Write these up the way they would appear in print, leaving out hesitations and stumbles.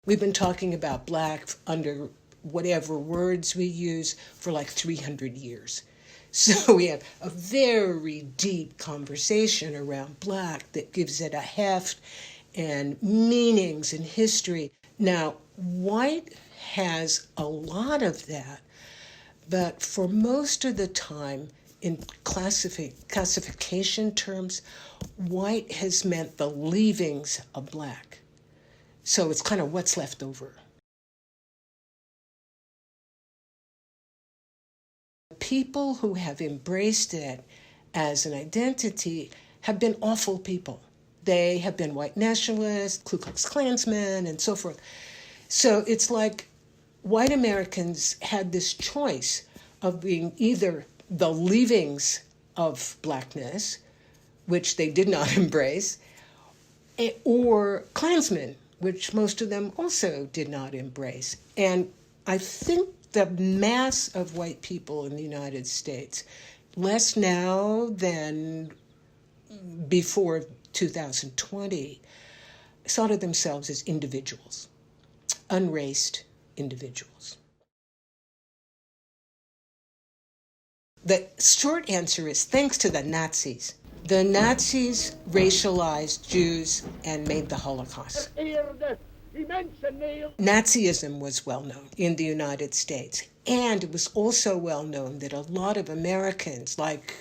We've been talking about black under whatever words we use for like 300 years. So we have a very deep conversation around black that gives it a heft and meanings and history. Now, white has a lot of that, but for most of the time, in classification terms, white has meant the leavings of black. So it's kind of what's left over. People who have embraced it as an identity have been awful people. They have been white nationalists, Ku Klux Klansmen, and so forth. So it's like white Americans had this choice of being either the leavings of blackness, which they did not embrace, or Klansmen, which most of them also did not embrace. And I think the mass of white people in the United States, less now than before 2020, thought of themselves as individuals, unraced individuals. The short answer is thanks to the Nazis. The Nazis racialized Jews and made the Holocaust. Nazism was well known in the United States, and it was also well known that a lot of Americans, like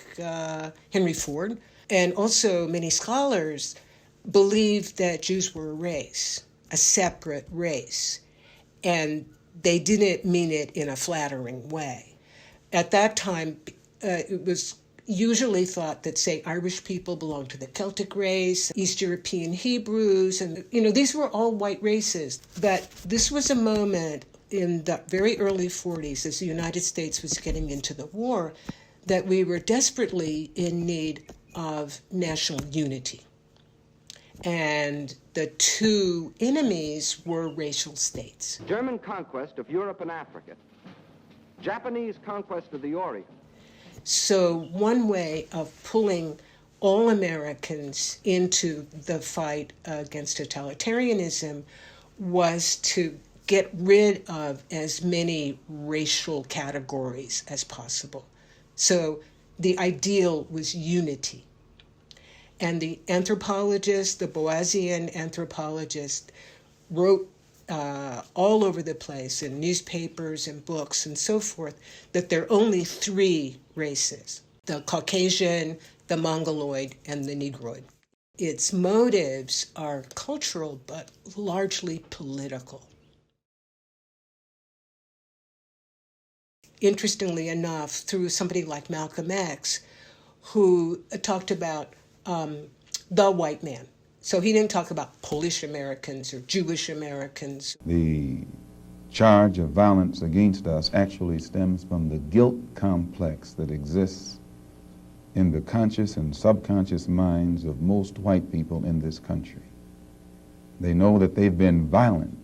Henry Ford, and also many scholars, believed that Jews were a race, a separate race, and they didn't mean it in a flattering way. At that time, it was usually thought that, say, Irish people belonged to the Celtic race, East European Hebrews, and, these were all white races. But this was a moment in the very early 40s, as the United States was getting into the war, that we were desperately in need of national unity. And the two enemies were racial states. German conquest of Europe and Africa. Japanese conquest of the Orient. So one way of pulling all Americans into the fight against totalitarianism was to get rid of as many racial categories as possible. So the ideal was unity. And the anthropologist, the Boasian anthropologist, wrote all over the place in newspapers and books and so forth that there are only three races: the Caucasian, the Mongoloid, and the Negroid. Its motives are cultural but largely political. Interestingly enough, through somebody like Malcolm X, who talked about the white man. So he didn't talk about Polish Americans or Jewish Americans. The charge of violence against us actually stems from the guilt complex that exists in the conscious and subconscious minds of most white people in this country. They know that they've been violent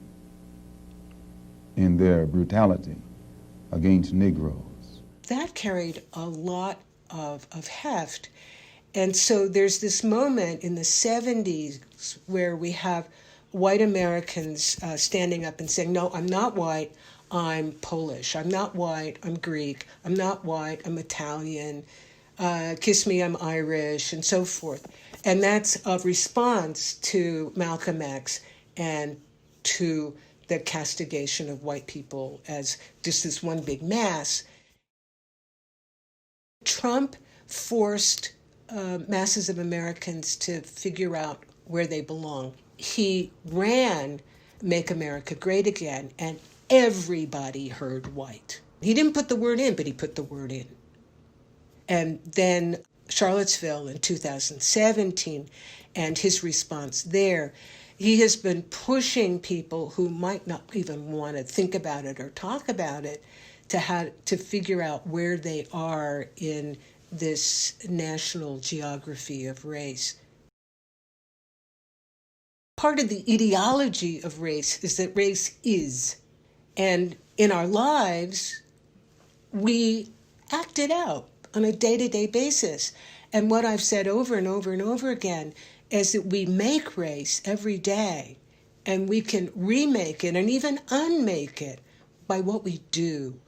in their brutality against Negroes. That carried a lot of heft. And so there's this moment in the 70s where we have white Americans standing up and saying, no, I'm not white, I'm Polish. I'm not white, I'm Greek. I'm not white, I'm Italian. Kiss me, I'm Irish, and so forth. And that's a response to Malcolm X and to the castigation of white people as just this one big mass. Trump forced masses of Americans to figure out where they belong. He ran Make America Great Again, and everybody heard white. He didn't put the word in, but he put the word in. And then Charlottesville in 2017, and his response there, he has been pushing people who might not even want to think about it or talk about it to figure out where they are in this national geography of race. Part of the ideology of race is that race is. And in our lives, we act it out on a day-to-day basis. And what I've said over and over and over again is that we make race every day And we can remake it and even unmake it by what we do.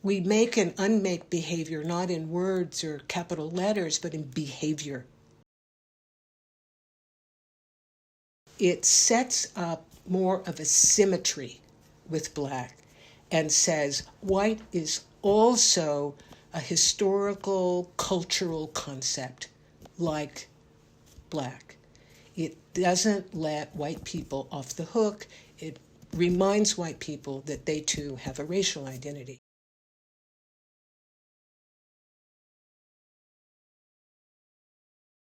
We make and unmake behavior not in words or capital letters, but in behavior. It sets up more of a symmetry with black and says white is also a historical, cultural concept like black. It doesn't let white people off the hook. It reminds white people that they too have a racial identity.